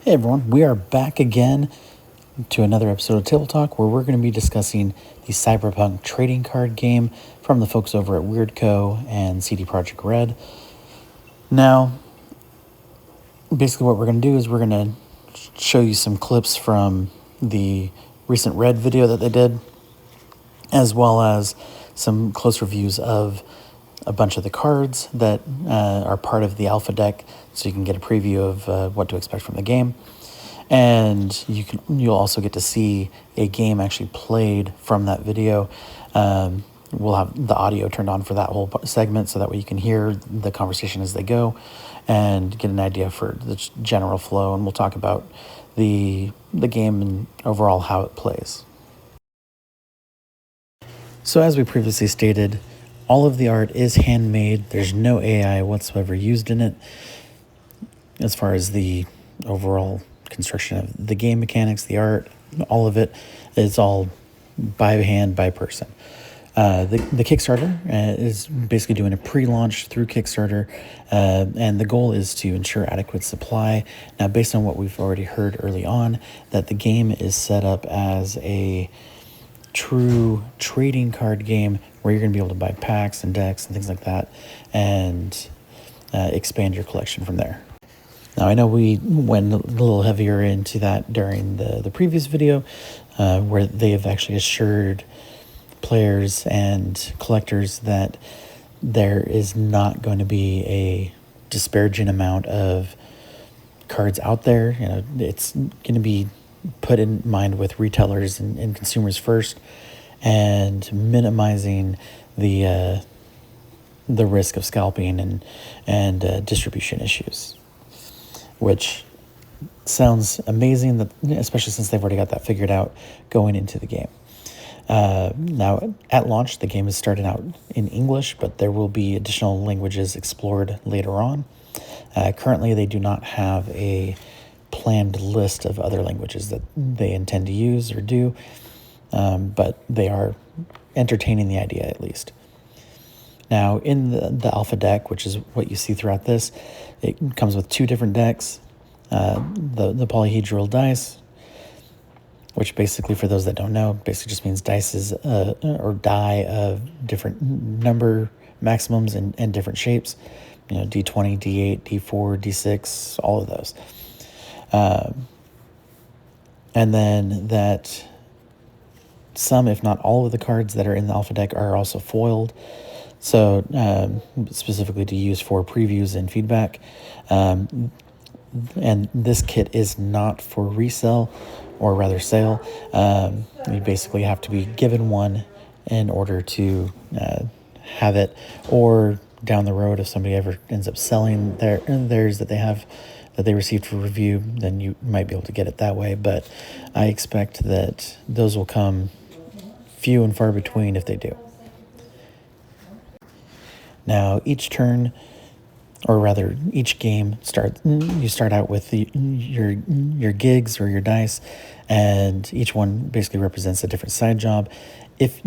Hey everyone, we are back again to another episode of Table Talk where we're going to be discussing the Cyberpunk trading card game from the folks over at Weirdco and CD Projekt Red. Now, basically what we're going to do is we're going to show you some clips from the recent Red video that they did, as well as some close reviews of a bunch of the cards that are part of the alpha deck, so you can get a preview of what to expect from the game. And you'll also get to see a game actually played from that video. We'll have the audio turned on for that whole segment, so that way you can hear the conversation as they go and get an idea for the general flow. And we'll talk about the game and overall how it plays. So as we previously stated, all of the art is handmade. There's no AI whatsoever used in it. As far as the overall construction of the game mechanics, the art, all of it is all by hand, by person. The Kickstarter is basically doing a pre-launch through Kickstarter, and the goal is to ensure adequate supply. Now, based on what we've already heard early on, that the game is set up as a true trading card game where you're going to be able to buy packs and decks and things like that and expand your collection from there. Now, I know we went a little heavier into that during the previous video, where they have actually assured players and collectors that there is not going to be a disparaging amount of cards out there. You know, it's going to be put in mind with retailers and consumers first, and minimizing the risk of scalping and distribution issues. Which sounds amazing, that especially since they've already got that figured out going into the game. Now, at launch, the game is starting out in English, but there will be additional languages explored later on. Currently, they do not have a planned list of other languages that they intend to use or do, but they are entertaining the idea at least. Now, in the alpha deck, which is what you see throughout this, it comes with two different decks. The polyhedral dice, which basically, for those that don't know, basically just means dice or die of different number maximums and different shapes. You know, D20, D8, D4, D6, all of those. And then that some, if not all of the cards that are in the alpha deck are also foiled. So specifically to use for previews and feedback. And this kit is not for resale, or rather sale. You basically have to be given one in order to have it, or down the road, if somebody ever ends up selling theirs that they received for review, then you might be able to get it that way. But I expect that those will come few and far between if they do. Now, each turn, or rather each game, you start out with your gigs or your dice, and each one basically represents a different side job,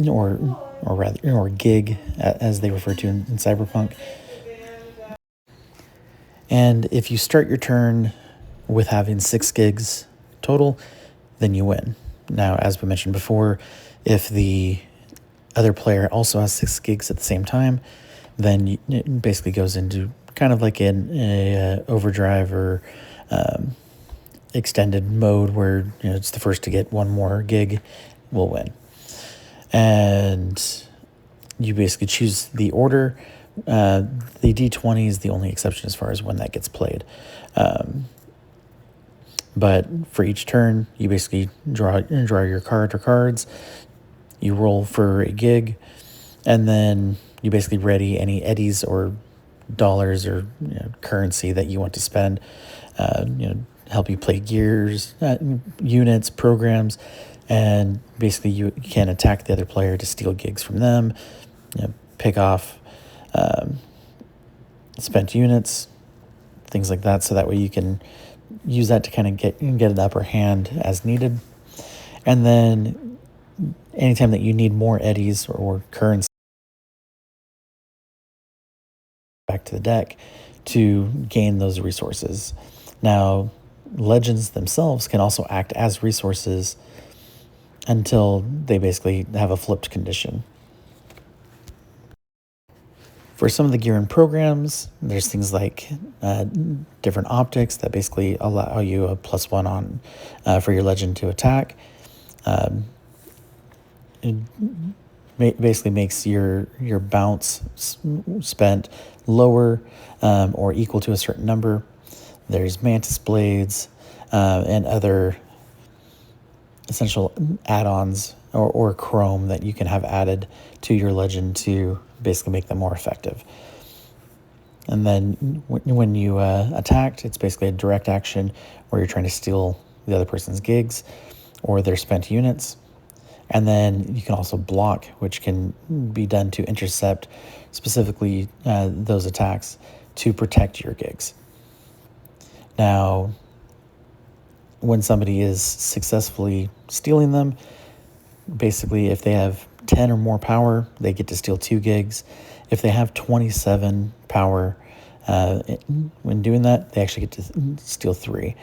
or gig, as they refer to in Cyberpunk. And if you start your turn with having 6 gigs total, then you win. Now, as we mentioned before, if the other player also has 6 gigs at the same time, then it basically goes into kind of like a overdrive or extended mode, where it's the first to get one more gig will win. And you basically choose the order. The D20 is the only exception as far as when that gets played. But for each turn, you basically draw your card or cards. You roll for a gig, and then you basically ready any eddies or dollars or currency that you want to spend. Help you play gears, units, programs, and basically you can attack the other player to steal gigs from them. Pick off spent units, things like that, so that way you can use that to kind of get an upper hand as needed. And then anytime that you need more eddies or currency, back to the deck to gain those resources. Now, legends themselves can also act as resources until they basically have a flipped condition. For some of the gear and programs, there's things like different optics that basically allow you a +1 on for your legend to attack. It basically makes your bounce spent lower or equal to a certain number. There's mantis blades and other essential add-ons or chrome that you can have added to your legend to basically make them more effective. And then when you attacked, it's basically a direct action where you're trying to steal the other person's gigs or their spent units. And then you can also block, which can be done to intercept specifically those attacks to protect your gigs. Now, when somebody is successfully stealing them, basically if they have 10 or more power, they get to steal 2 gigs. If they have 27 power, when doing that, they actually get to steal 3.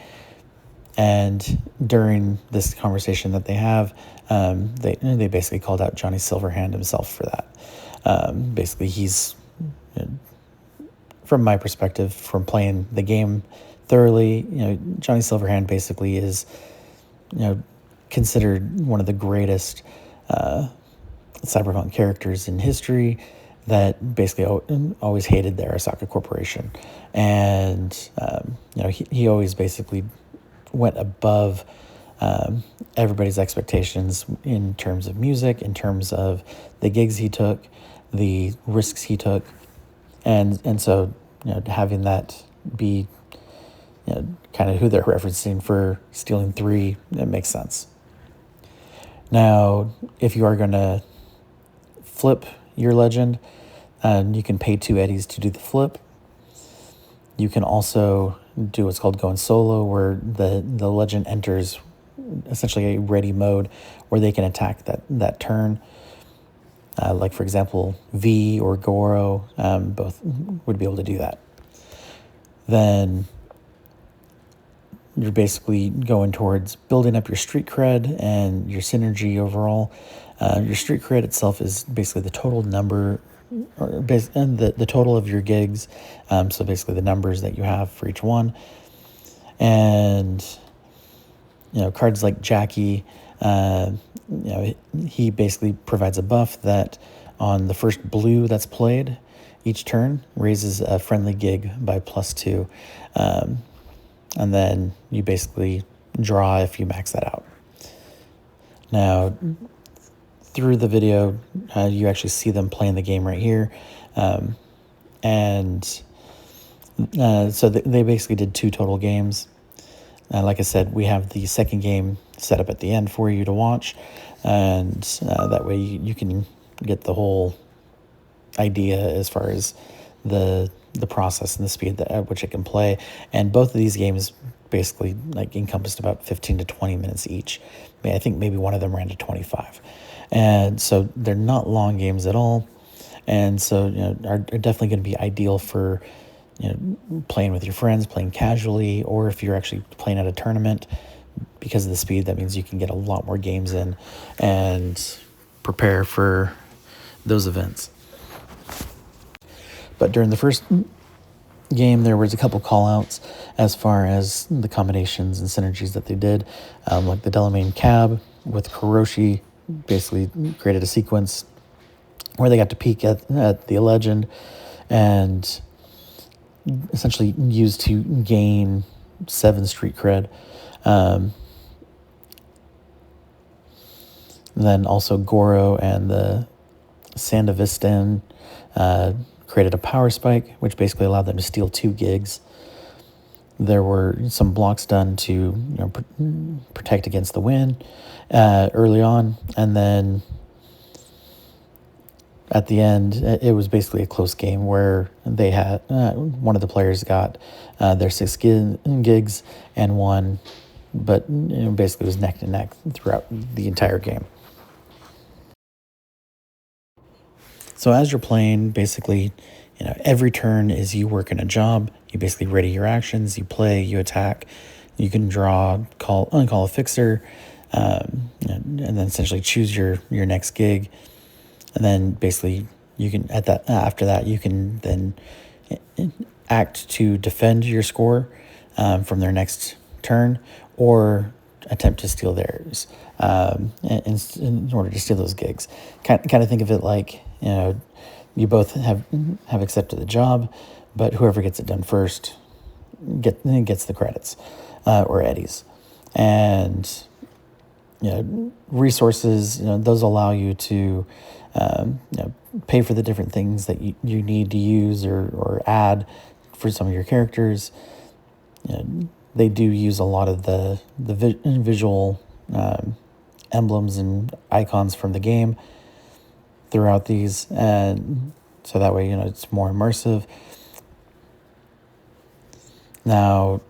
And during this conversation that they have, they basically called out Johnny Silverhand himself for that. Basically, he's, from my perspective, from playing the game thoroughly, Johnny Silverhand basically is, considered one of the greatest cyberpunk characters in history that basically always hated the Arasaka Corporation. And, he always basically went above everybody's expectations in terms of music, in terms of the gigs he took, the risks he took. And so, having that be, kind of who they're referencing for stealing 3, it makes sense. Now, if you are going to flip your legend, you can pay 2 eddies to do the flip. You can also do what's called going solo, where the legend enters essentially a ready mode where they can attack that turn. Like, for example, V or Goro, both would be able to do that. Then you're basically going towards building up your street cred and your synergy overall. Your street cred itself is basically the total number, and the total of your gigs. So basically the numbers that you have for each one. And, cards like Jackie, he basically provides a buff that on the first blue that's played each turn raises a friendly gig by +2. And then you basically draw if you max that out. Now, through the video, you actually see them playing the game right here. So they basically did 2 total games. Like I said, we have the second game set up at the end for you to watch. And that way you can get the whole idea as far as the process and the speed at which it can play. And both of these games basically encompassed about 15 to 20 minutes each. I think maybe one of them ran to 25. And so they're not long games at all. And so, are definitely going to be ideal for, playing with your friends, playing casually, or if you're actually playing at a tournament. Because of the speed, that means you can get a lot more games in and prepare for those events. But during the first game, there was a couple call-outs as far as the combinations and synergies that they did. Like the Delamain Cab with Kuroshi basically created a sequence where they got to peek at the legend and essentially used to gain 7 street cred. Then also Goro and the Sandavistan created a power spike, which basically allowed them to steal 2 gigs. There were some blocks done to protect against the wind early on, and then at the end, it was basically a close game where they had one of the players got their 6 gigs and won, but basically it was neck to neck throughout the entire game. So as you're playing, basically, every turn is you working a job. You basically ready your actions, you play, you attack, You can draw, uncall a fixer, and then essentially choose your next gig, and then basically you can after that you can then act to defend your score from their next turn, or attempt to steal theirs in order to steal those gigs. Kind of think of it like, you both have accepted the job, but whoever gets it done first gets the credits or eddies. And resources, those allow you to pay for the different things that you need to use or add for some of your characters. They do use a lot of the visual emblems and icons from the game throughout these, and so that way it's more immersive. Now,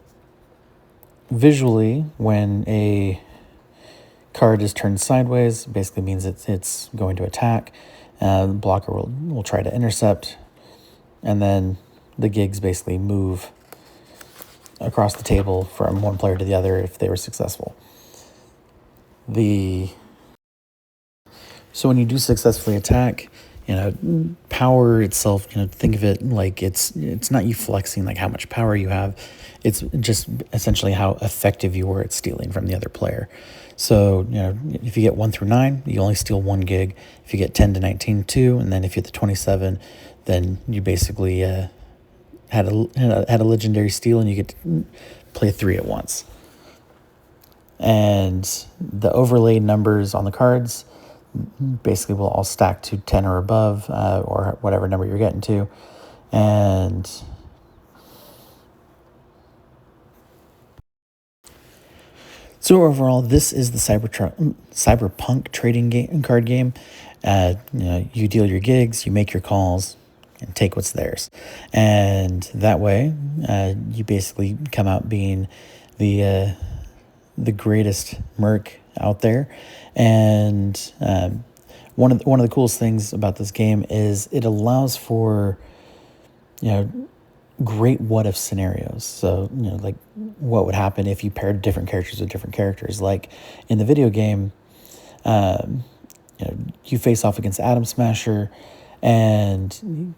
visually, when a card is turned sideways, basically means it's going to attack. The blocker will try to intercept, and then the gigs basically move across the table from one player to the other if they were successful. So when you do successfully attack, power itself, think of it like it's not you flexing like how much power you have. It's just essentially how effective you were at stealing from the other player. So, if you get 1 through 9, you only steal 1 gig. If you get 10 to 19, 2, and then if you get to 27, then you basically had a legendary steal, and you get to play 3 at once. And the overlaid numbers on the cards basically will all stack to 10 or above, or whatever number you're getting to. And so overall, this is the Cyberpunk card game. You deal your gigs, you make your calls, and take what's theirs. And that way, you basically come out being the greatest merc out there. And one of the coolest things about this game is it allows for great what if scenarios. So like what would happen if you paired different characters with different characters. Like in the video game, you face off against Atom Smasher and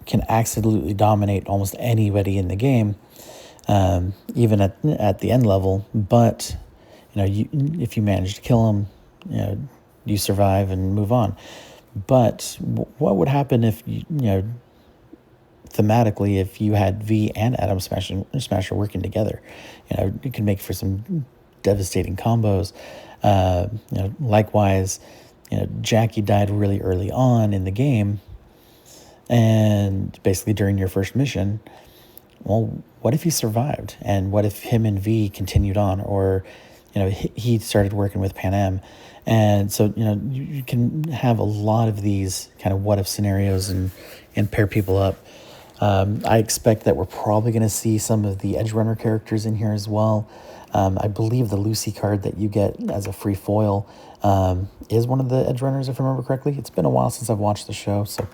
can absolutely dominate almost anybody in the game, even at the end level. But if you manage to kill him, you survive and move on. But what would happen if thematically, if you had V and Atom Smasher working together? You can make for some devastating combos. Likewise, Jackie died really early on in the game, and basically during your first mission. Well, what if he survived? And what if him and V continued on? Or, he started working with Pan Am. And so, you can have a lot of these kind of what if scenarios and pair people up. I expect that we're probably going to see some of the Edge Runner characters in here as well. I believe the Lucy card that you get as a free foil is one of the Edge Runners, if I remember correctly. It's been a while since I've watched the show, so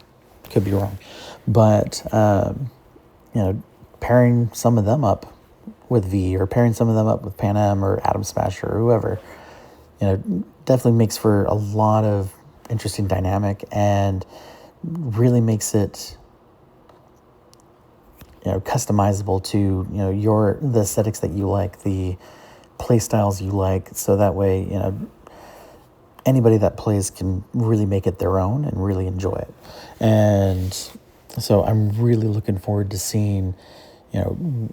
could be wrong. But, pairing some of them up with V, or pairing some of them up with Pan Am or Atom Smasher or whoever, definitely makes for a lot of interesting dynamic, and really makes it customizable to the aesthetics that you like, the play styles you like, so that way anybody that plays can really make it their own and really enjoy it. And so I'm really looking forward to seeing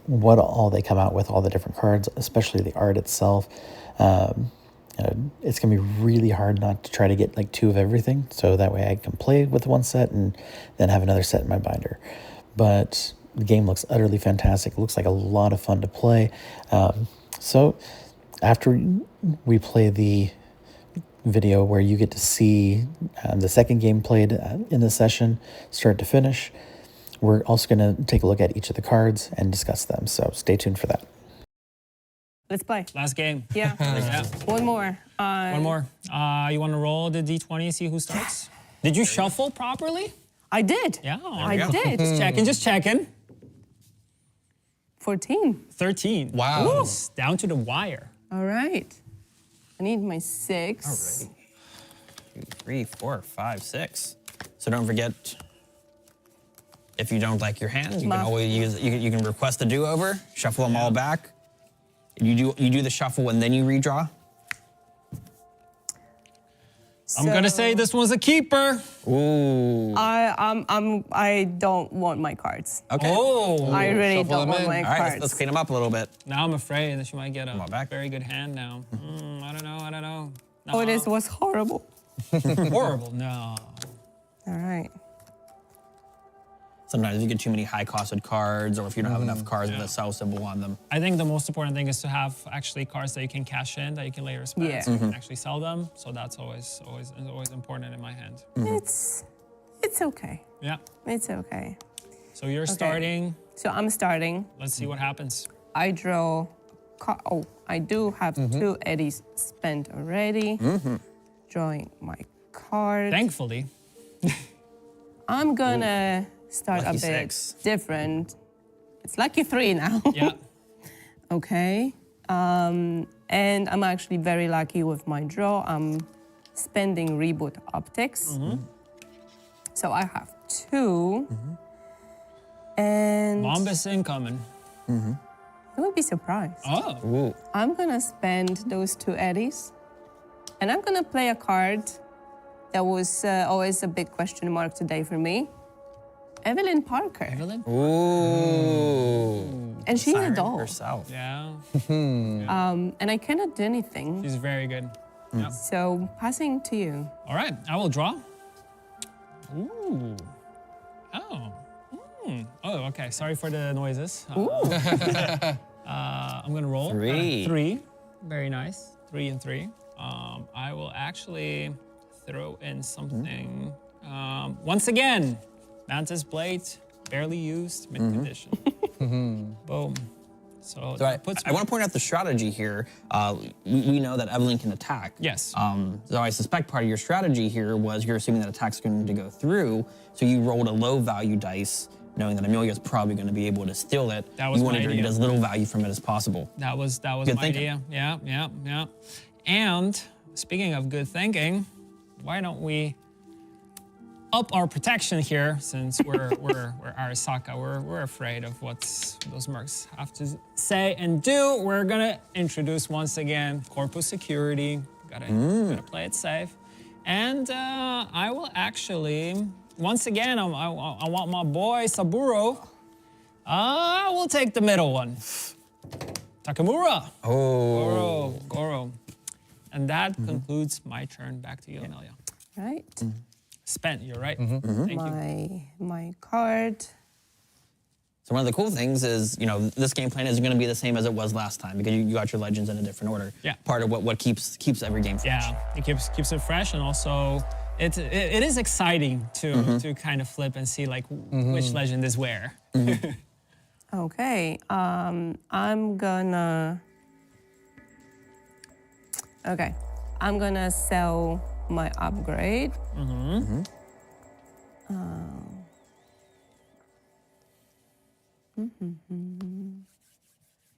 what all they come out with, all the different cards, especially the art itself. It's gonna be really hard not to try to get like 2 of everything, so that way I can play with one set and then have another set in my binder. But the game looks utterly fantastic. It looks like a lot of fun to play. So after we play the video where you get to see the second game played in the session, start to finish, we're also going to take a look at each of the cards and discuss them. So stay tuned for that. Let's play. Last game. Yeah. Yeah. One more. One more. You want to roll the D20, see who starts? Did you shuffle properly? I did. Yeah. I did. Just checking, just checking. 14. 13. Wow. It's down to the wire. All right. I need my 6. Alrighty. 2, 3, 4, 5, 6. So don't forget, if you don't like your hand, you can always use. You can request a do-over, shuffle them all back. You do the shuffle and then you redraw. I'm gonna say this one's a keeper. Ooh. I don't want my cards. Okay. Oh. I really shuffle don't them want in. my All right, cards. let's clean them up a little bit. Now I'm afraid that you might get on a back. very good hand now. I don't know. Oh, this was horrible. Horrible. No. All right. Sometimes if you get too many high-costed cards, or if you don't have enough cards with a sell symbol on them. I think the most important thing is to have actually cards that you can cash in, that you can later spend, Yeah. so you can actually sell them. So that's always important in my hand. It's okay. Yeah. It's okay. So you're starting. So I'm starting. Let's see what happens. I draw. Oh, I do have 2 eddies spent already. Drawing my card. Thankfully. I'm gonna start Lucky a bit 6. different. It's lucky 3 now. Yeah. Okay. And I'm actually very lucky with my draw. I'm spending Reboot Optics. So I have 2. And Bombus incoming. you would be surprised. Oh. Ooh. I'm gonna spend those 2 eddies. And I'm gonna play a card that was always a big question mark today for me. Evelyn Parker. Evelyn? Ooh. And she's a Siren doll. herself. Yeah. And I cannot do anything. She's very good. Yeah. So passing to you. All right, I will draw. Ooh. Oh. Oh, okay. Sorry for the noises. I'm gonna roll. 3. 3. Very nice. 3 and 3. I will actually throw in something. Once again, Mantis Blade, barely used, mid condition. Boom. So So that puts I want to point out the strategy here. We know that Evelyn can attack. Yes. So I suspect part of your strategy here was you're assuming that attack's going to go through, so you rolled a low value dice, knowing that Amelia's probably going to be able to steal it. That was you my wanted to idea. get as little value from it as possible. That was Good my thinking. idea. Yeah. And speaking of good thinking, why don't we up our protection here, since we're Arasaka. We're afraid of what those mercs have to say and do. We're gonna introduce once again corpus security. Gotta play it safe. And I will actually once again I want my boy Saburo. I will take the middle one. Takamura. Oh. Goro. And that concludes my turn. Back to you, Amelia. Right. Spent, you're right. Thank you. My card. So one of the cool things is, this game plan isn't going to be the same as it was last time because you got your legends in a different order. Yeah. Part of what keeps every game fresh. Yeah, it keeps it fresh, and also it is exciting to kind of flip and see like which legend is where. Okay. I'm gonna sell my upgrade. You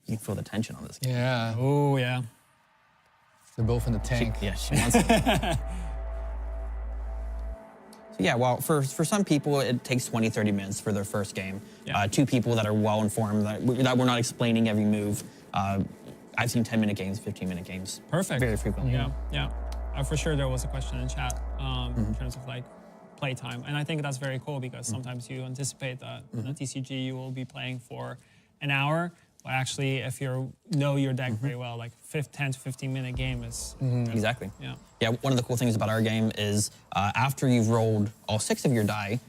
can feel the tension on this game. Yeah, Oh yeah. they're both in the tank. Yeah, she wants it. So yeah, well, for some people, it takes 20, 30 minutes for their first game. Yeah. 2 people that are well-informed, that we're not explaining every move. I've seen 10-minute games, 15-minute games. Perfect. Very frequently. Yeah. For sure, there was a question in chat in terms of like playtime, and I think that's very cool because sometimes you anticipate that in a TCG you will be playing for an hour, but actually, if you know your deck very well, like 10 to 15-minute game is Exactly. Yeah. Yeah, one of the cool things about our game is after you've rolled all 6 of your die,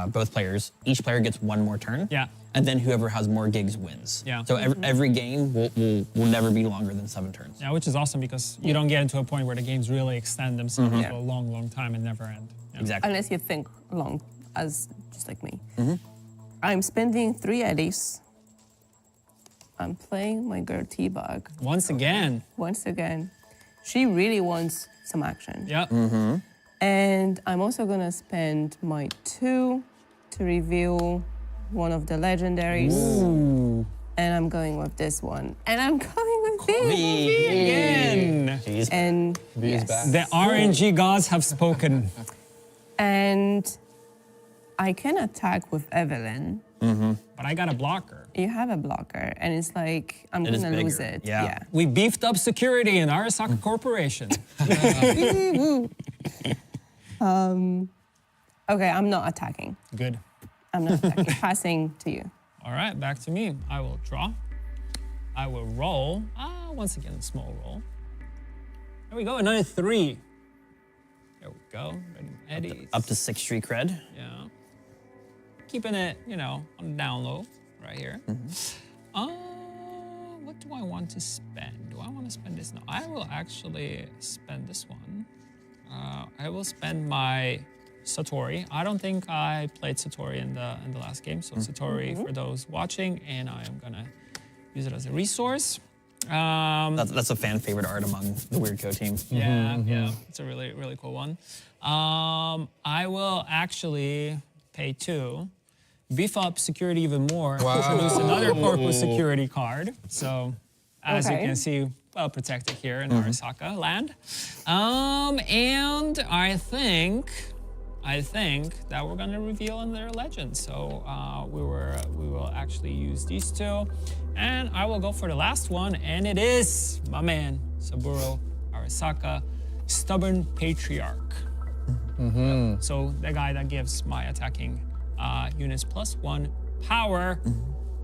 both players, each player gets 1 more turn. Yeah. And then whoever has more gigs wins. Yeah. So every game will never be longer than 7 turns. Yeah, which is awesome because you don't get into a point where the games really extend themselves Yeah. to a long, long time and never end. Yeah. Exactly. Unless you think long, as just like me. I'm spending 3 eddies. I'm playing my girl T-Bug. Once again. Once again, she really wants some action. Yeah. And I'm also gonna spend my 2 to reveal one of the legendaries. And I'm going with this one. And I'm going with this. Again. Jeez. And V is back. The RNG gods have spoken. And I can attack with Evelyn. But I got a blocker. You have a blocker, and it's like I'm It is gonna lose bigger, it. yeah. We beefed up security in Arasaka Corporation. Okay, I'm not attacking. Good. I'm not attacking. Passing to you. All right, back to me. I will draw. I will roll. Once again, small roll. There we go, another 3. There we go. Ready, Eddie. Up to 6 Street Cred. Yeah. Keeping it, on the down low right here. What do I want to spend? Do I want to spend this? No, I will actually spend this one. I will spend my Satori. I don't think I played Satori in the last game, so Satori for those watching, and I am gonna use it as a resource. That's a fan favorite art among the Weird Co team. Yeah, it's a really, really cool one. I will actually pay 2, beef up security even more, introduce another Corpus security card. So, as you Okay. can see, well protected here in Arasaka land. And I think that we're gonna reveal another legend. So we will actually use these 2, and I will go for the last one, and it is my man Saburo Arasaka, Stubborn Patriarch. So the guy that gives my attacking units +1 power.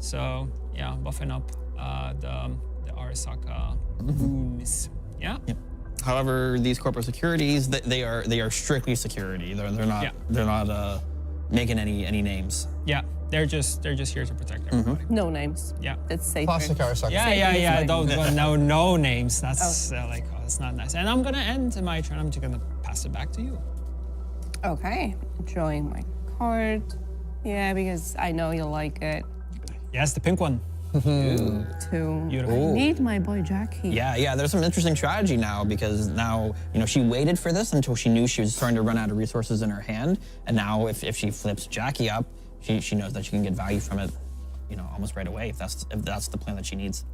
So yeah, buffing up the Arasaka wounds. Yeah. Yep. However, these corporate securities, they are strictly security. They're not making any names. Yeah, they're just here to protect everybody. No names. Yeah. That's safe. Classic Arasaka. Yeah. No names. That's that's not nice. And I'm gonna end my turn. I'm just gonna pass it back to you. Okay, drawing my card. Yeah, because I know you'll like it. Yes, the pink one. To Beautiful. need my boy Jackie. Yeah. There's some interesting strategy now because now she waited for this until she knew she was starting to run out of resources in her hand, and now if she flips Jackie up, she knows that she can get value from it, almost right away if that's the plan that she needs.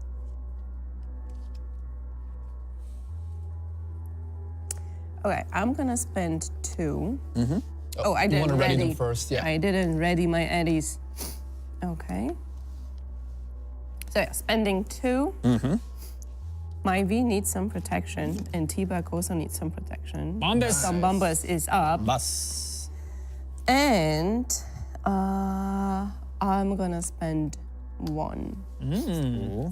Okay, I'm gonna spend 2. Oh, I you didn't want to ready them ready. first, yeah. I didn't ready my eddies. Okay. So yeah, spending 2. My V needs some protection, and T-Bag also needs some protection. Bombus. Some Bombus is up. Bus. And I'm gonna spend 1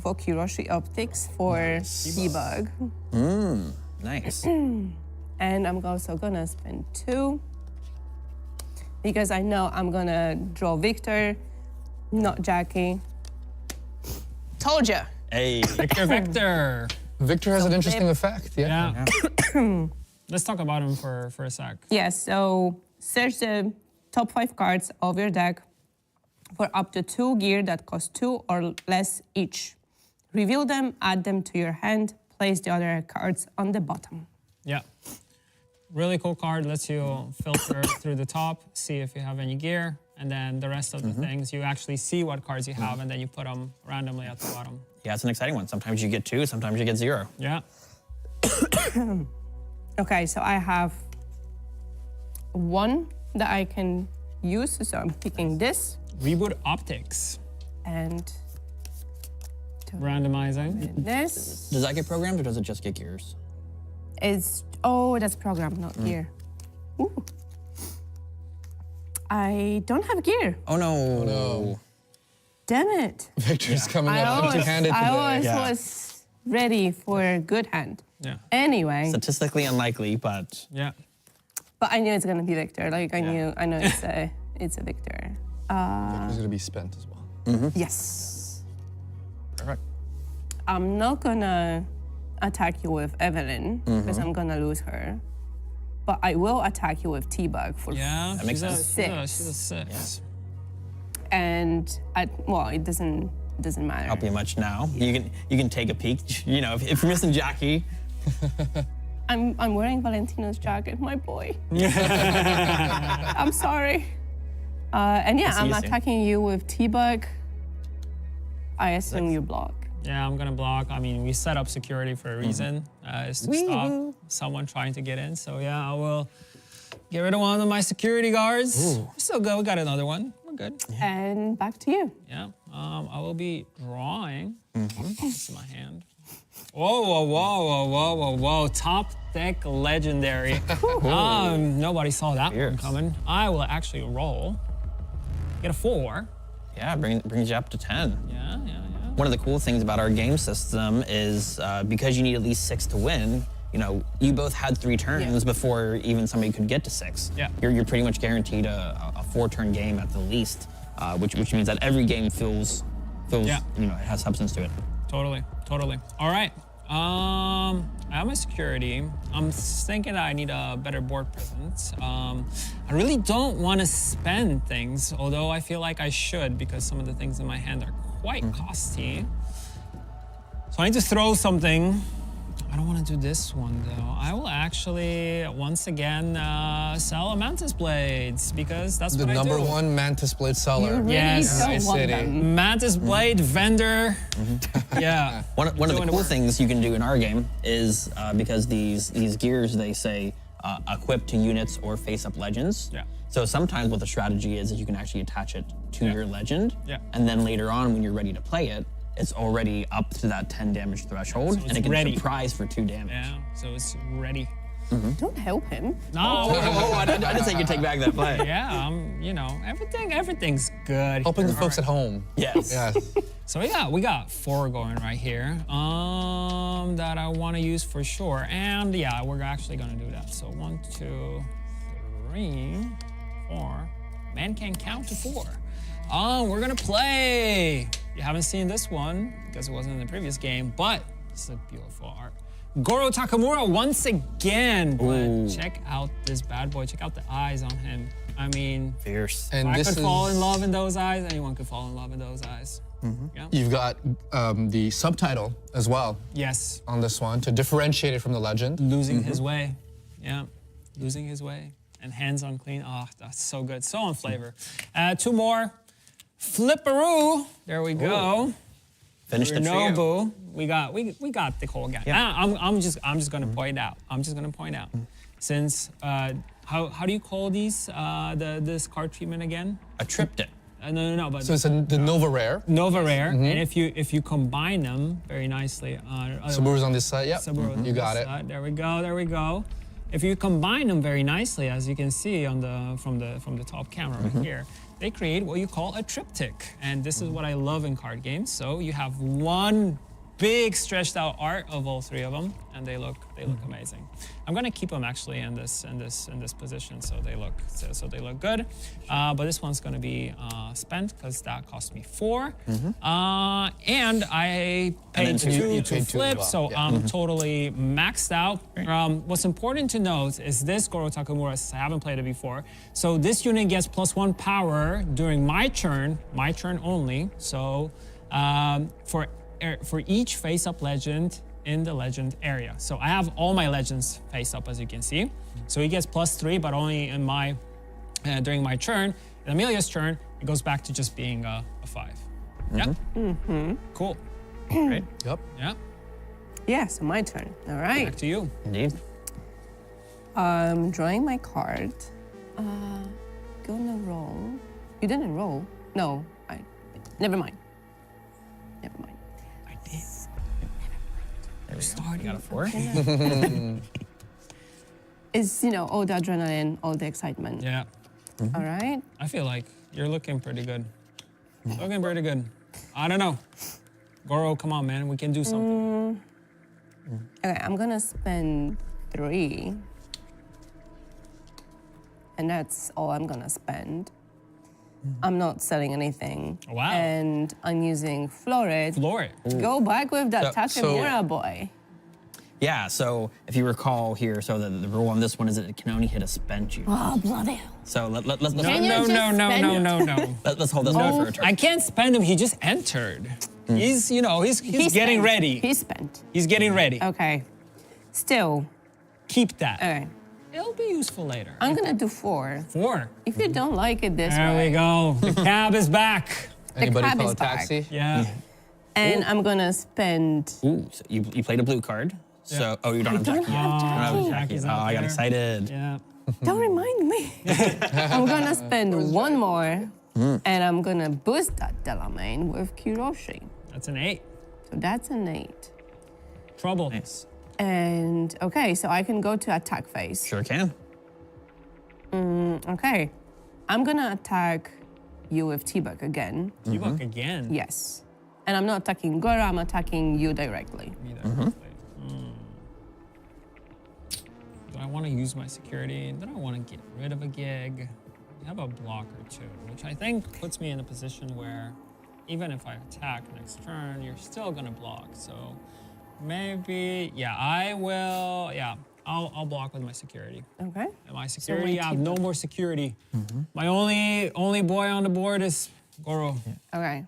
for Kiroshi Optics for T-Bug. Nice. And I'm also gonna spend 2 because I know I'm gonna draw Victor, not Jackie. Told ya. Hey. Victor. Victor has an interesting effect, yeah. Yeah. Let's talk about him for a sec. Yes, so search the top 5 cards of your deck for up to 2 gear that cost 2 or less each. Reveal them, add them to your hand, place the other cards on the bottom. Yeah. Really cool card. Lets you filter through the top, see if you have any gear, and then the rest of the things, you actually see what cards you have, and then you put them randomly at the bottom. Yeah, it's an exciting one. Sometimes you get 2, sometimes you get 0. Yeah. Okay, so I have 1 that I can use, so I'm picking this Reboot Optics. and Randomizing. this. Does that get programmed or does it just get gears? That's programmed, not gear. Ooh. I don't have gear. Oh no. no. Damn it. Victor's coming out empty-handed today. I always Yeah. was ready for a good hand. Yeah. Anyway, Statistically unlikely, but Yeah. but I knew it's gonna be Victor. Like I know it's a Victor. Victor's going to be spent as well. Yes. perfect. I'm not gonna attack you with Evelyn because I'm gonna lose her. But I will attack you with T-Bug for Yeah. That makes sense. She's a 6. and it doesn't matter. Help you much now. You can take a peek. If you're missing Jackie, I'm wearing Valentino's jacket, my boy. I'm sorry. And yeah, see I'm you soon. attacking you with T-Bug I assume you block. Yeah, I'm gonna block. I mean, we set up security for a reason, is to stop someone trying to get in. So yeah, I will get rid of one of my security guards. We're still good. We got another one. We're good. And back to you. Yeah. I will be drawing. This is my hand. Whoa, whoa, whoa, whoa, whoa, whoa, whoa. Top deck legendary. Nobody saw that one coming. I will actually roll. Get a 4. Yeah, brings you up to 10. Yeah. One of the cool things about our game system is because you need at least 6 to win, you both had 3 turns before even somebody could get to 6. Yeah. You're pretty much guaranteed a 4-turn game at the least, which means that every game feels it has substance to it. Totally. All right. I have my security. I'm thinking that I need a better board presence. I really don't want to spend things, although I feel like I should because some of the things in my hand are quite costly. So I need to throw something. I don't want to do this one though. I will actually once again sell a Mantis Blades because that's what I do. The number 1 Mantis Blade seller. You really Yes. don't want City. them. Mantis Blade vendor. Yeah. One of the cool things you can do in our game is because these gears, they say equip to units or face-up legends. Yeah. So sometimes what the strategy is you can actually attach it to your legend. Yeah. And then later on when you're ready to play it, it's already up to that 10 damage threshold, So it's and it can ready. surprise for 2 damage. Yeah. So it's ready. Don't help him. No. I didn't say you take back that play. Yeah. Everything's good. Helping the here. folks at home. Yes. Yes. So yeah, we got 4 going right here that I want to use for sure. And yeah, we're actually going to do that. So 1, 2, 3, 4. Man can count to 4. We're going to play. You haven't seen this one because it wasn't in the previous game, but it's a beautiful art. Goro Takamura once again. But check out this bad boy. Check out the eyes on him. I mean, Fierce. And I this could is, fall in love in those eyes. Anyone could fall in love in those eyes. Yeah. You've got the subtitle as well Yes. on this one to differentiate it from the legend. Losing his way. Yeah. Losing his way. And hands on clean. Oh, that's so good. So on flavor. 2 more. Flipperoo. There we go. Finish the trio. Nobu. We got the whole gang. Yeah. I'm just gonna point out. Since how do you call these this card treatment again? A triptych. No. But So it's the Nova Rare. Nova Rare, and if you combine them very nicely, Saburu's on this side. Yep. Saburo on You got this it. side. There we go. If you combine them very nicely, as you can see on from the top camera right here, they create what you call a triptych, and this is what I love in card games. So you have one big stretched out art of all 3 of them, and they look amazing. I'm gonna keep them actually in this position, so they look good. But this one's gonna be spent because that cost me 4, and I paid then 2 you to paid 2 as flip, well. so Yeah. I'm totally maxed out. What's important to note is this Goro Takamura, I haven't played it before. So this unit gets +1 power during my turn only. So for each face-up legend in the legend area. So I have all my legends face up, as you can see. So he gets +3, but only in my during my turn. In Amelia's turn, it goes back to just being a 5. Yeah? Cool. Great. Yep. Yeah. Yeah, so my turn. All right. Back to you. Indeed. Drawing my card. Gonna roll. You didn't roll. No, never mind. I did. There we go. You got a 4. It's, all the adrenaline, all the excitement. Yeah. All right. I feel like you're looking pretty good. Looking pretty good. I don't know. Goro, come on, man. We can do something. Okay, I'm gonna spend 3. And that's all I'm gonna spend. I'm not selling anything. Wow. And I'm using Florid. Floor it. Go back with that So- Takamura boy. Yeah, so if you recall here, so the rule on this one is that it can only hit a spent unit. Oh, bloody hell. So let's Can you No. let's hold this one for a turn. I can't spend him. He just entered. He's getting spent. ready. He's spent. He's getting ready. Okay. Still, Keep that. okay. It'll be useful later. I'm gonna do 4. 4. If you don't like it this There way, we go. The cab is back. Anybody cab call is a taxi? Yeah. And I'm gonna spend. Ooh, so you played a blue card. So, oh, you don't have don't Jackie. have You don't have Jackie. Jackie. Jackie's Oh, out I got there. excited. Yeah. Don't remind me. I'm gonna spend one more, and I'm gonna boost that Delamain with Kiroshi. That's an 8. So that's an 8. Trouble. Nice. And okay, so I can go to attack phase. Sure can. Okay, I'm gonna attack you with T-Bug again. You buck again. Yes. And I'm not attacking Goro, I'm attacking you directly. Me there. Do I want to use my security? Do I want to get rid of a gig? I have a blocker too, which I think puts me in a position where even if I attack next turn, you're still gonna block. So maybe, yeah, I will. Yeah, I'll block with my security. Okay. And my security, I have T-Bug. no more security. My only boy on the board is Goro. Okay.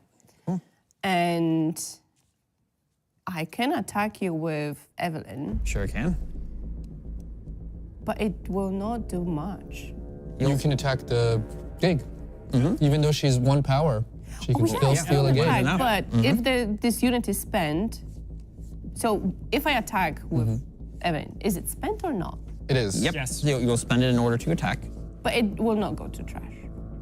And I can attack you with Evelyn, Sure can. but it will not do much. You can attack the gig. Even though she's 1 power, she can still steal a gig. attack, enough. but if this unit is spent, so if I attack with Evelyn, is it spent or not? It is. Yep. Yes. So you'll spend it in order to attack. But it will not go to trash.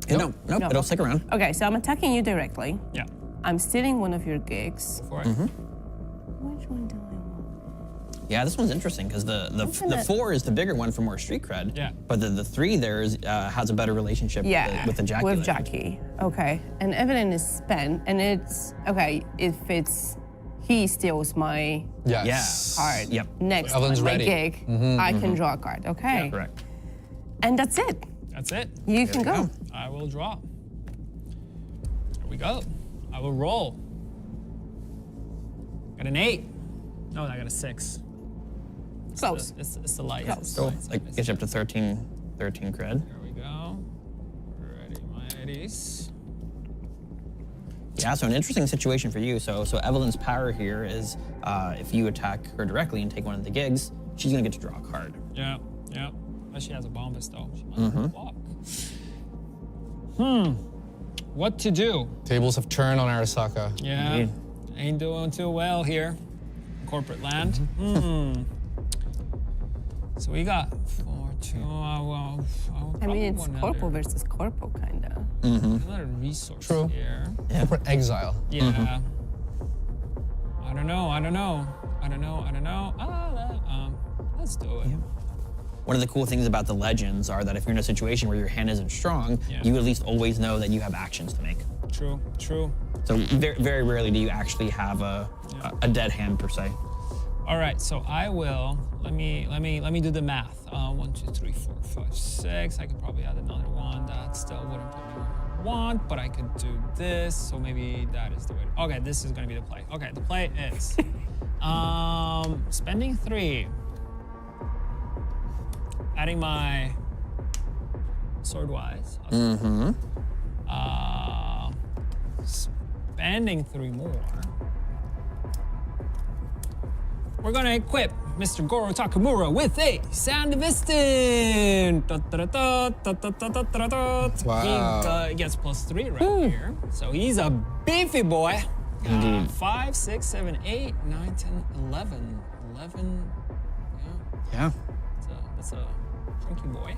No, No. it'll stick around. Okay, so I'm attacking you directly. Yeah. I'm stealing one of your gigs. For it. Which one do I want? Yeah, this one's interesting because the 4 is the bigger one for more street cred. Yeah. But the 3 there is has a better relationship with the Jackie. with legend. Jackie. Okay, and Evelyn is spent, and it's okay if it's he steals my Yes. card. Yep. Next Evelyn's time, my ready. gig, I can draw a card. Okay. Correct. And that's it. That's it. You can we go. go. I will draw. Here we go. I will roll. Got an 8. No, I got a 6. Close. It's the light. Close. So like gets you up to 13 cred. Here we go. Ready, my 80s. Yeah, so an interesting situation for you. So Evelyn's power here is if you attack her directly and take one of the gigs, she's gonna get to draw a card. Yeah, yeah. But she has a bombus though. She might Mm-hmm. block. What to do? Tables have turned on Arasaka. Yeah. Indeed. Ain't doing too well here. Corporate land. So we got 4, 2. Well, I mean, it's one corpo versus corpo, kinda. Another resource True. here. Corporate exile. Yeah. I don't know. Let's do it. One of the cool things about the legends are that if you're in a situation where your hand isn't strong, Yeah. you at least always know that you have actions to make. True. So very, very rarely do you actually have a dead hand per se. All right, so I will. Let me do the math. 1, 2, 3, 4, 5, 6. I could probably add another one. That still wouldn't put me where I want, but I could do this. So maybe that is the way. Okay, this is gonna be the play. Okay, the play is spending 3, adding my swordwise. Spending 3 more. We're gonna equip Mr. Goro Takamura with a Sound of Instant. Wow. He gets +3 right here. So he's a beefy boy. Indeed. 5, 6, 7, 8, 9, 10, 11. 11. Yeah, Yeah. that's a chunky boy.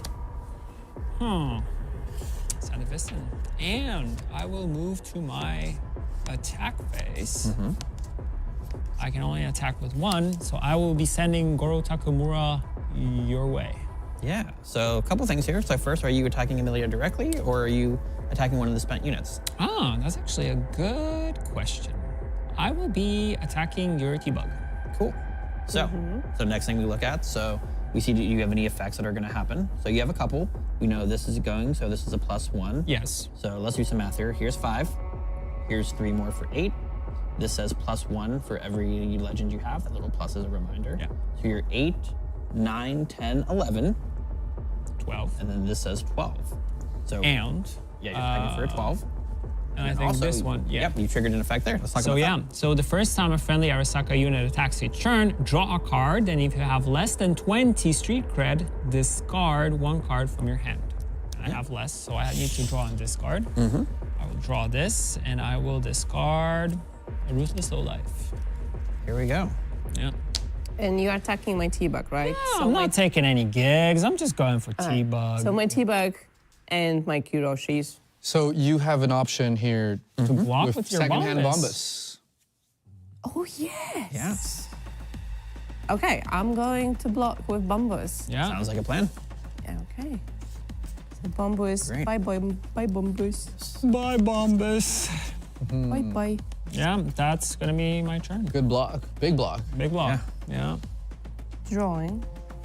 Sound of Instant. And I will move to my attack phase. I can only attack with 1, so I will be sending Goro Takamura your way. Yeah. So a couple things here. So first, are you attacking Amelia directly, or are you attacking one of the spent units? Ah, that's actually a good question. I will be attacking your T-Bug. Cool. So next thing we look at, so we see do you have any effects that are going to happen. So you have a couple. We know this is going, so this is a +1. Yes. So let's do some math here. Here's 5. Here's 3 more for 8. This says +1 for every legend you have. That little plus is a reminder. Yeah. So you're 8, 9, 10, 11, 12. and then this says 12. So And yeah, you're attacking for a 12. and I think Also, this one, yeah. Yep, you triggered an effect there. Let's talk So about yeah, that. so the first time a friendly Arasaka unit attacks each turn, draw a card, and if you have less than 20 street cred, discard 1 card from your hand. I have less, so I need to draw and discard. I will draw this, and I will discard A ruthless low life. Here we go. Yeah. And you're attacking my T-Bug, right? No, I'm not taking any gigs. I'm just going for T-Bug. So my T-Bug and my Kuroshis. So you have an option here to block with with your secondhand Bombus. Bombus. Oh, yes. Yes. Okay, I'm going to block with Bombus. Yeah. Sounds like a plan. Okay. So Bombus. Great. Bye, Bombus. Bye, Bombus. Bye. Yeah, that's gonna be my turn. Good block. Big block. Big block. Yeah. Drawing.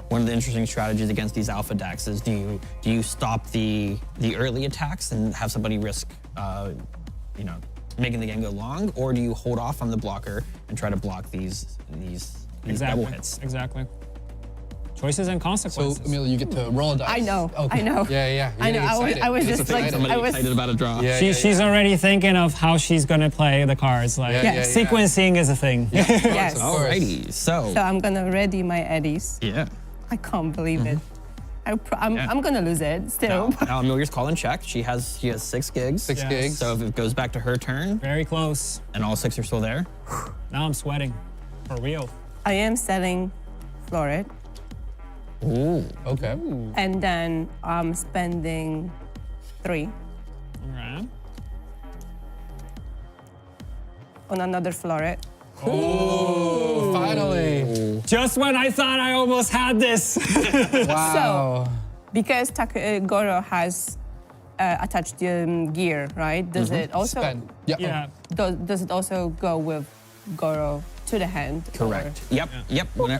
One of the interesting strategies against these alpha decks is do you stop the early attacks and have somebody risk, making the game go long, or do you hold off on the blocker and try to block these Exactly. double hits? Exactly. Choices and So, consequences. Amelia, you get to roll a dice. I know. Okay. I know. Yeah. I know. I was just like, I was. about a draw. Yeah, She's already thinking of how she's gonna play the cards. Like Yeah, sequencing is a thing. Yes. Of course. Alrighty, so So I'm gonna ready my eddies. yeah. I can't believe it. Yeah. I'm gonna lose it still. Now Amelia's calling check. She has 6 gigs. 6 Yes. gigs. So if it goes back to her turn Very close. and all 6 are still there, Now I'm sweating. For real. I am selling Florid, ooh, Okay. and then I'm spending 3 Alright. on another Florid. Oh, finally. Just when I thought I almost had this. Wow. Because Goro has attached the gear, right? Does it also Spend. Yeah. Yeah. does it also go with Goro to the hand? correct. Yep.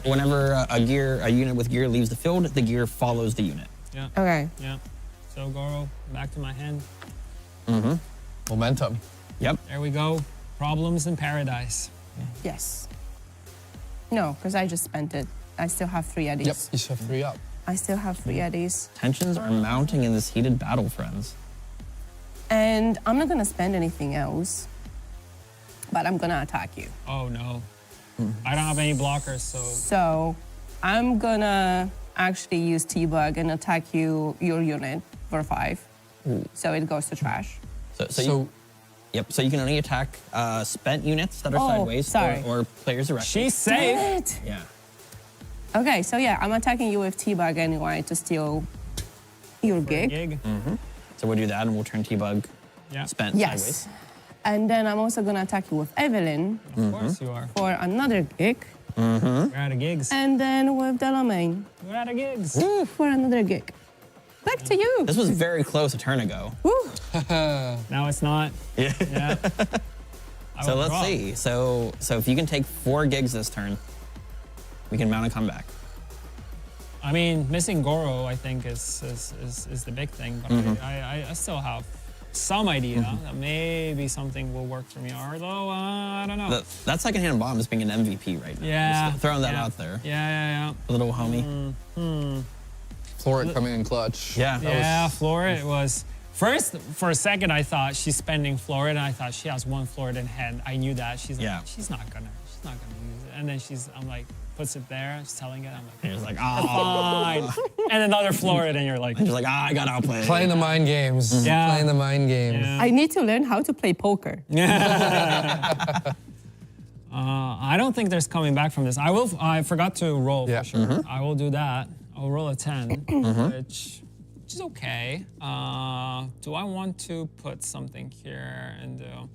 Whenever a unit with gear leaves the field, the gear follows the unit. Yeah. Or? Okay. Yeah. So Goro, back to my hand. Momentum. Yep. There we go. Problems in paradise. Yes. No, because I just spent it. I still have 3 eddies. Yep. You should have 3 up. I still have 3 eddies. Tensions are mounting in this heated battle, friends. And I'm not gonna spend anything else. But I'm gonna attack you. Oh no. I don't have any blockers, so So I'm gonna actually use T-Bug and attack your unit for 5. So it goes to trash. So you can only attack spent units that are Oh, sideways sorry. or players directly. she's safe. Damn it. Yeah. Okay, so yeah, I'm attacking you with T-Bug anyway to steal your gig. Gig. So we'll do that and we'll turn T-Bug Yeah. spent Yes. sideways. And then I'm also gonna attack you with Evelyn Of course you are. for another gig. We're out of gigs. And then with Delamain We're out of gigs. for another gig. Back to you. This was very close a turn ago. Woo. Now it's not. Yeah. Yeah. I So will let's draw. see. So if you can take 4 gigs this turn, we can mount a comeback. I mean, missing Goro, I think, is the big thing. But I still have some idea that maybe something will work for me. Although, I don't know. That secondhand bomb is being an MVP right now. Yeah. Just throwing that yeah. out there. Yeah. Little homie. Florid coming in clutch. Yeah. Yeah, Florid was... First, for a second, I thought she's spending Florid, and I thought she has 1 Florid in hand. I knew that. She's like, Yeah. she's not gonna use it. And then I'm like, puts it there, she's telling it. I'm like, You're just like, oh. fine. And another Florid, and you're like, You're just like, I got outplayed. Playing the mind games. Yeah. Playing the mind games. yeah. I need to learn how to play poker. I don't think there's coming back from this. I forgot to roll Yeah. for sure. I will do that. I'll roll a 10, which is okay. Do I want to put something here and do?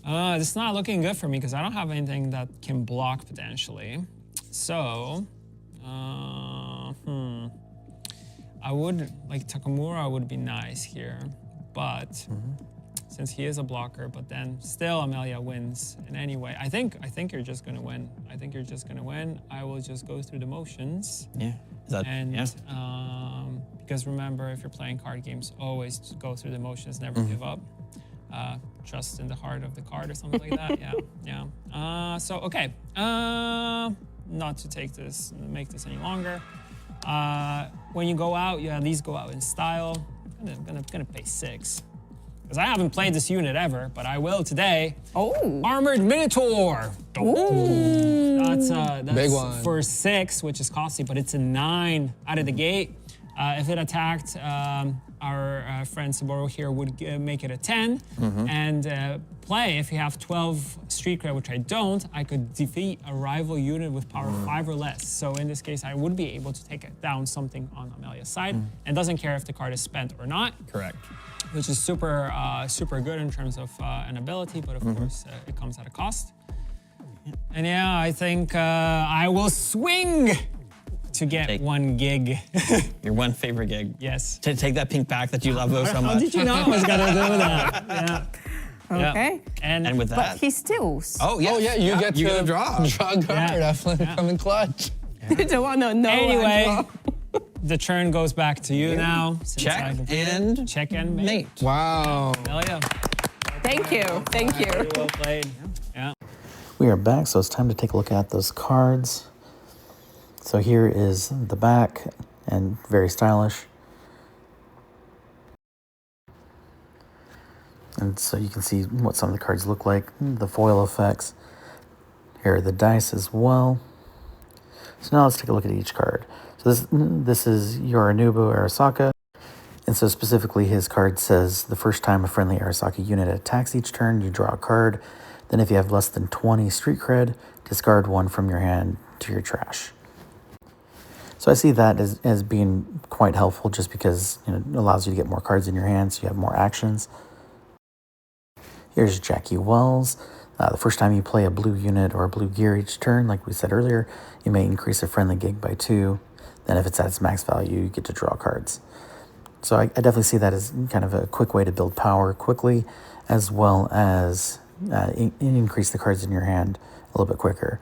It's not looking good for me because I don't have anything that can block potentially. So, I would like Takamura would be nice here, but since he is a blocker, but then still Amelia wins in any way. I think you're just gonna win. I think you're just gonna win. I will just go through the motions. Yeah. Is that, And yeah. because remember, if you're playing card games, always go through the motions, never give up. Trust in the heart of the card or something like that. Yeah. So okay. Not to make this any longer. When you go out, you at least go out in style. I'm gonna pay 6. Because I haven't played this unit ever, but I will today. Oh. Armored Minotaur. That's Big one. for 6, which is costly, but it's a 9 out of the gate. If it attacked, our friend Saboro here would make it a 10. And play, if you have 12 Street Cred, which I don't, I could defeat a rival unit with power 5 or less. So in this case, I would be able to take down something on Amelia's side, and doesn't care if the card is spent or not. Correct. Which is super, super good in terms of an ability, but of course it comes at a cost. And yeah, I think I will swing to get 1 gig. Your one favorite gig. Yes. To take that pink pack that you love so How much. did you know I was gonna do that? Yeah. Okay. And with But that, he steals. oh yes, Oh yeah, you get you to get a draw. Draw a card after coming clutch. You don't want to know. anyway, the turn goes back to you now. since I Check completed. and check and mate. mate. Wow. Amelia, Thank you. Thank you. very well played. Yeah. We are back, so it's time to take a look at those cards. So here is the back, and very stylish. And so you can see what some of the cards look like, the foil effects. Here are the dice as well. So now let's take a look at each card. So this is Yorinobu Arasaka. And so specifically his card says, the first time a friendly Arasaka unit attacks each turn, you draw a card. Then if you have less than 20 Street Cred, discard 1 from your hand to your trash. So I see that as being quite helpful, just because it allows you to get more cards in your hand, so you have more actions. Here's Jackie Wells. The first time you play a blue unit or a blue gear each turn, like we said earlier, you may increase a friendly gig by 2. Then if it's at its max value, you get to draw cards. So I definitely see that as kind of a quick way to build power quickly, as well as increase the cards in your hand a little bit quicker.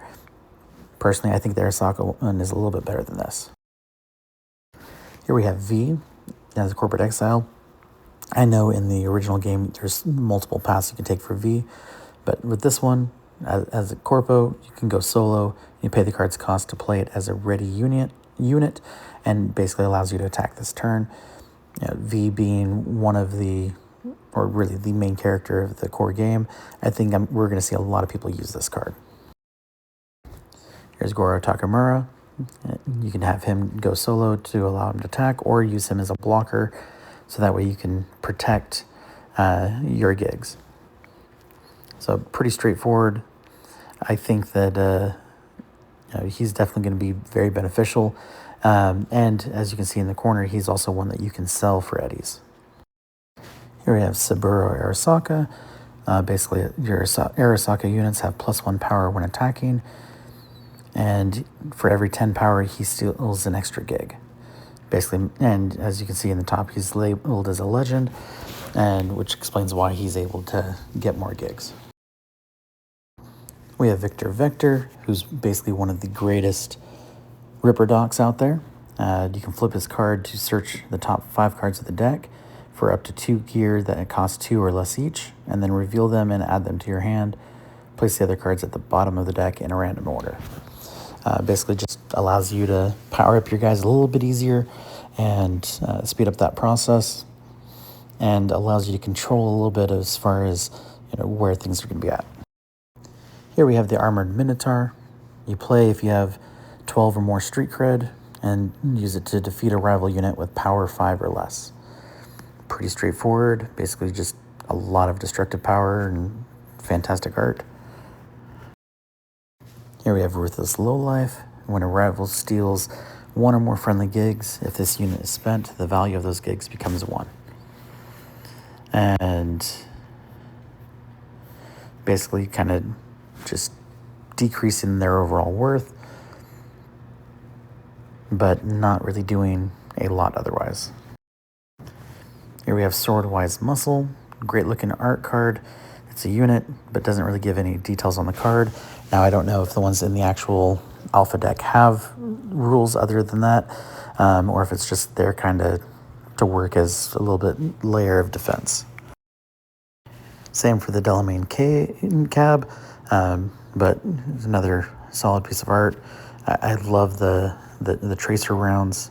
Personally, I think the Arasaka one is a little bit better than this. Here we have V as a corporate exile. I know in the original game there's multiple paths you can take for V, but with this one, as a corpo, you can go solo. You pay the card's cost to play it as a ready unit, and basically allows you to attack this turn. V being one of the, or really the main character of the core game, I think we're going to see a lot of people use this card. Here's Goro Takamura. You can have him go solo to allow him to attack, or use him as a blocker, so that way you can protect your gigs. So pretty straightforward. I think that he's definitely going to be very beneficial. And as you can see in the corner, he's also one that you can sell for eddies. Here we have Saburo Arasaka. Basically, your Arasaka units have +1 power when attacking. And for every 10 power, he steals an extra gig. Basically, and as you can see in the top, he's labeled as a legend, and which explains why he's able to get more gigs. We have Victor Vector, who's basically one of the greatest Ripper Docs out there. You can flip his card to search the top 5 cards of the deck for up to 2 gear that cost 2 or less each, and then reveal them and add them to your hand. Place the other cards at the bottom of the deck in a random order. Basically just allows you to power up your guys a little bit easier and speed up that process, and allows you to control a little bit as far as where things are going to be at. Here we have the Armored Minotaur. You play if you have 12 or more Street Cred, and use it to defeat a rival unit with power 5 or less. Pretty straightforward, basically just a lot of destructive power and fantastic art. Here we have Ruthless Lowlife. When a rival steals 1 or more friendly gigs, if this unit is spent, the value of those gigs becomes 1. And basically kind of just decreasing their overall worth, but not really doing a lot otherwise. Here we have Swordwise Muscle. Great looking art card. It's a unit, but doesn't really give any details on the card. Now, I don't know if the ones in the actual alpha deck have rules other than that, or if it's just there kind of to work as a little bit layer of defense. Same for the Delamain Cab, but it's another solid piece of art. I love the tracer rounds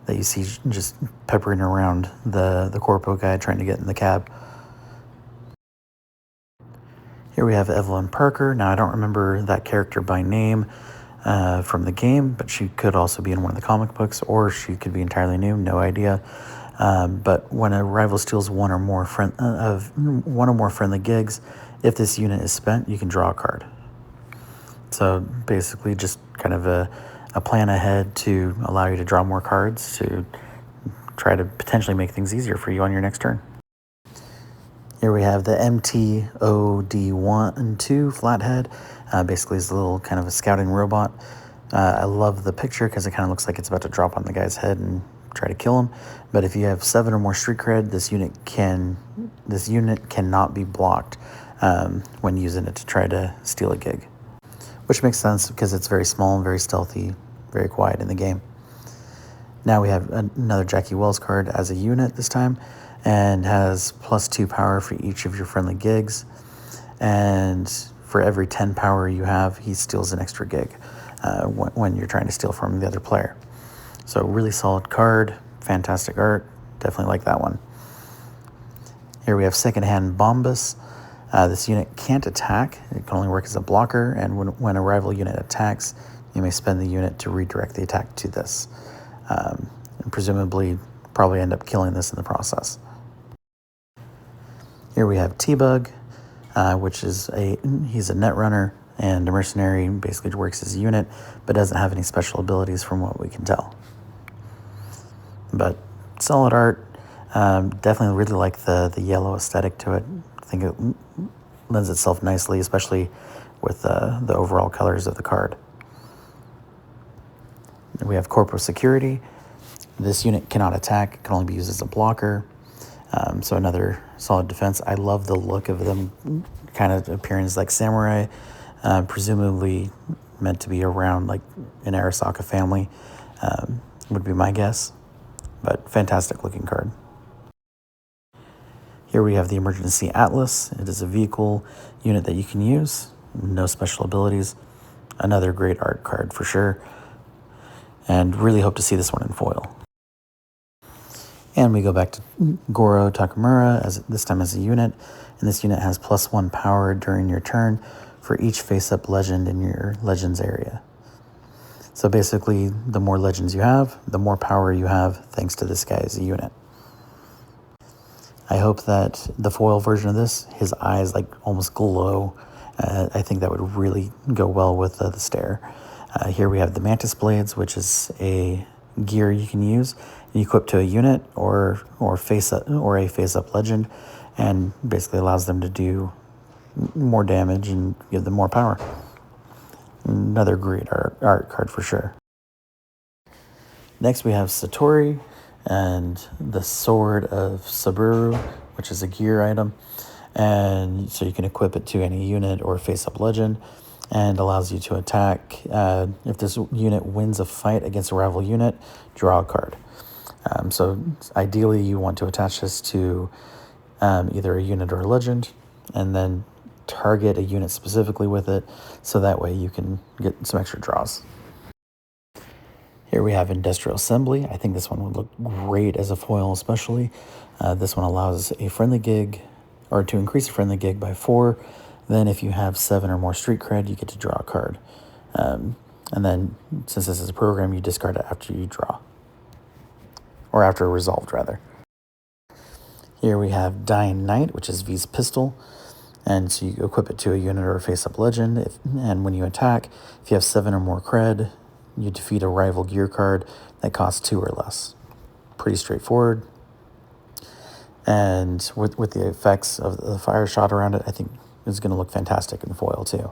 that you see just peppering around the corpo guy trying to get in the cab. Here we have Evelyn Parker. Now, I don't remember that character by name, from the game, but she could also be in one of the comic books, or she could be entirely new, no idea. But when a rival steals one or more friendly gigs, if this unit is spent, you can draw a card. So basically just kind of a plan ahead to allow you to draw more cards to try to potentially make things easier for you on your next turn. Here we have the MTOD1 and 2 flathead. Basically it's a little kind of a scouting robot. I love the picture because it kind of looks like it's about to drop on the guy's head and try to kill him. But if you have 7 or more Street Cred, this unit cannot be blocked when using it to try to steal a gig. Which makes sense because it's very small and very stealthy, very quiet in the game. Now we have another Jackie Wells card as a unit this time, and has +2 power for each of your friendly gigs. And for every 10 power you have, he steals an extra gig when you're trying to steal from the other player. So really solid card, fantastic art, definitely like that one. Here we have Secondhand Bombus. This unit can't attack, it can only work as a blocker, and when a rival unit attacks, you may spend the unit to redirect the attack to this. And presumably probably end up killing this in the process. Here we have T-Bug, which is he's a net runner and a mercenary, basically works as a unit, but doesn't have any special abilities from what we can tell. But solid art, definitely really like the yellow aesthetic to it. I think it lends itself nicely, especially with the overall colors of the card. We have Corporal Security. This unit cannot attack, it can only be used as a blocker. So another solid defense. I love the look of them kind of appearing as like samurai, presumably meant to be around like an Arasaka family, would be my guess. But fantastic looking card. Here we have the Emergency Atlas. It is a vehicle unit that you can use, no special abilities. Another great art card for sure. And really hope to see this one in foil. And we go back to Goro Takamura, this time as a unit. And this unit has +1 power during your turn for each face-up legend in your legends area. So basically, the more legends you have, the more power you have thanks to this guy as a unit. I hope that the foil version of this, his eyes like almost glow. I think that would really go well with the stare. Here we have the Mantis Blades, which is a gear you can use and equip to a unit or a face-up legend, and basically allows them to do more damage and give them more power. Another great art card for sure. Next we have Satori and the Sword of Saburo, which is a gear item, and so you can equip it to any unit or face-up legend, and allows you to attack. If this unit wins a fight against a rival unit, draw a card. So ideally you want to attach this to either a unit or a legend, and then target a unit specifically with it, so that way you can get some extra draws. Here we have Industrial Assembly. I think this one would look great as a foil especially. This one allows a friendly gig, or to increase a friendly gig by 4. Then if you have 7 or more Street Cred, you get to draw a card. And then, since this is a program, you discard it after you draw. Or after resolved, rather. Here we have Dying Knight, which is V's pistol. And so you equip it to a unit or a face-up legend. And when you attack, if you have 7 or more cred, you defeat a rival gear card that costs 2 or less. Pretty straightforward. And with the effects of the fire shot around it, I think it's going to look fantastic in foil too.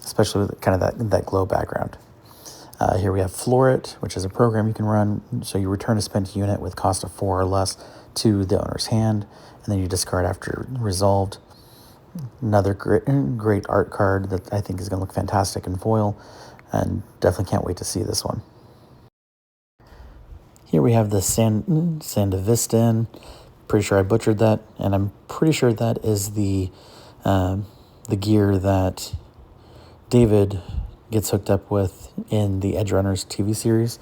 Especially with kind of that glow background. Here we have Florit, which is a program you can run. So you return a spent unit with cost of 4 or less to the owner's hand, and then you discard after resolved. Another great art card that I think is going to look fantastic in foil, and definitely can't wait to see this one. Here we have the Sandevistan. Pretty sure I butchered that, and I'm pretty sure that is the gear that David gets hooked up with in the Edge Runners TV series.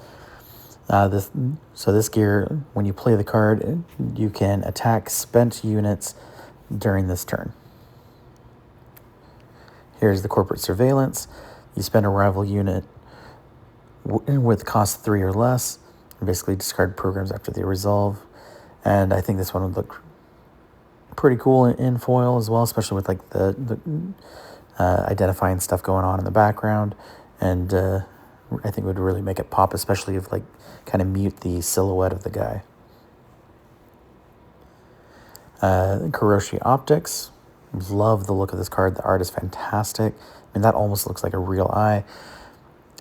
So this gear, when you play the card, you can attack spent units during this turn. Here's the Corporate Surveillance. You spend a rival unit with cost 3 or less, and basically discard programs after they resolve. And I think this one would look pretty cool in foil as well, especially with like the identifying stuff going on in the background. And I think it would really make it pop, especially if like kind of mute the silhouette of the guy. Kuroshi Optics. Love the look of this card. The art is fantastic. I mean, that almost looks like a real eye.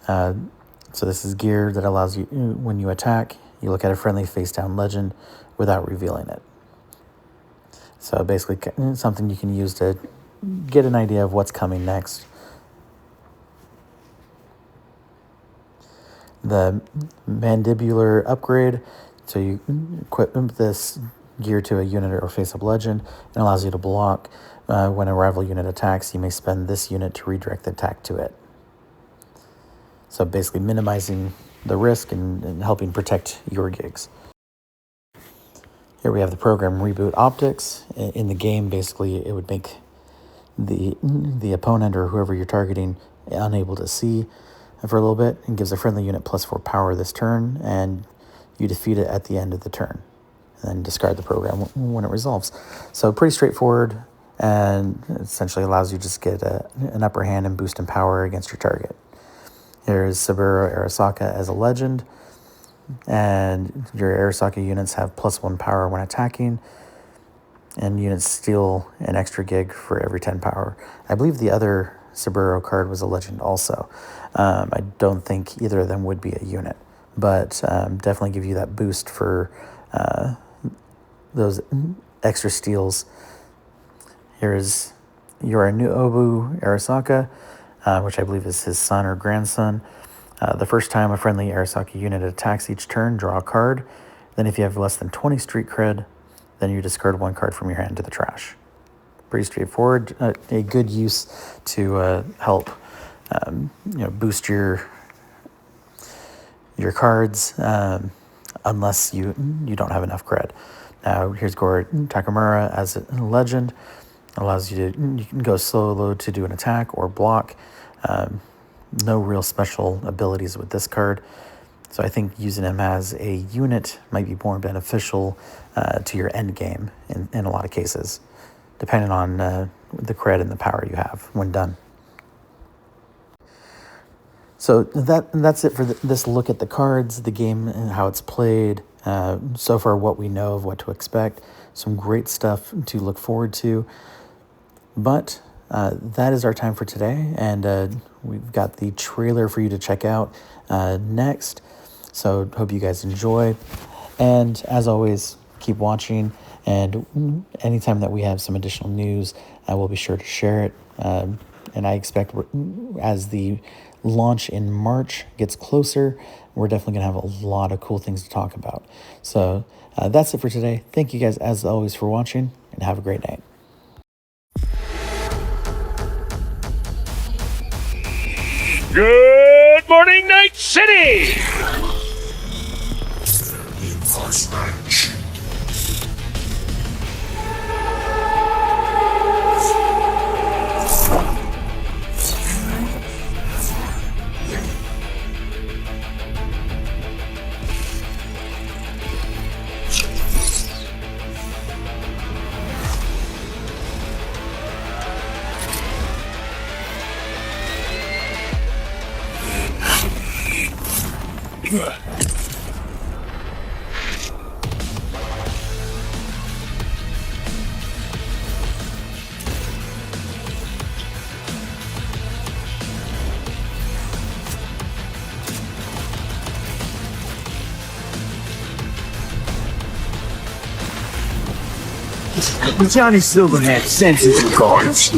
So this is gear that allows you, when you attack, you look at a friendly face-down legend without revealing it. So basically something you can use to get an idea of what's coming next. The mandibular upgrade. So you equip this gear to a unit or face-up legend and allows you to block. When a rival unit attacks, you may spend this unit to redirect the attack to it. So basically minimizing the risk and helping protect your gigs. Here we have the program Reboot Optics. In the game, basically, it would make the opponent or whoever you're targeting unable to see for a little bit, and gives a friendly unit +4 power this turn, and you defeat it at the end of the turn. And then discard the program when it resolves. So pretty straightforward, and essentially allows you to just get an upper hand and boost in power against your target. Here's Saburo Arasaka as a legend, and your Arasaka units have +1 power when attacking, and units steal an extra gig for every 10 power. I believe the other Saburo card was a legend also. I don't think either of them would be a unit, but definitely give you that boost for those extra steals. Here's Yorinobu Arasaka, which I believe is his son or grandson. The first time a friendly Arasaka unit attacks each turn, draw a card. Then if you have less than 20 Street Cred, then you discard 1 card from your hand to the trash. Pretty straightforward. A good use to help boost your cards, unless you don't have enough cred. Now here's Goro Takamura as a legend. Allows you can go solo to do an attack or block. No real special abilities with this card. So I think using him as a unit might be more beneficial to your end game in a lot of cases, depending on the cred and the power you have when done. So that's it for this look at the cards, the game, and how it's played. So far, what we know of what to expect. Some great stuff to look forward to. But that is our time for today, and we've got the trailer for you to check out next. So hope you guys enjoy. And as always, keep watching. And anytime that we have some additional news, I will be sure to share it. And I expect as the launch in March gets closer, we're definitely going to have a lot of cool things to talk about. So that's it for today. Thank you guys, as always, for watching, and have a great night. Good morning, Night City! Johnny Silverhand sends his cards.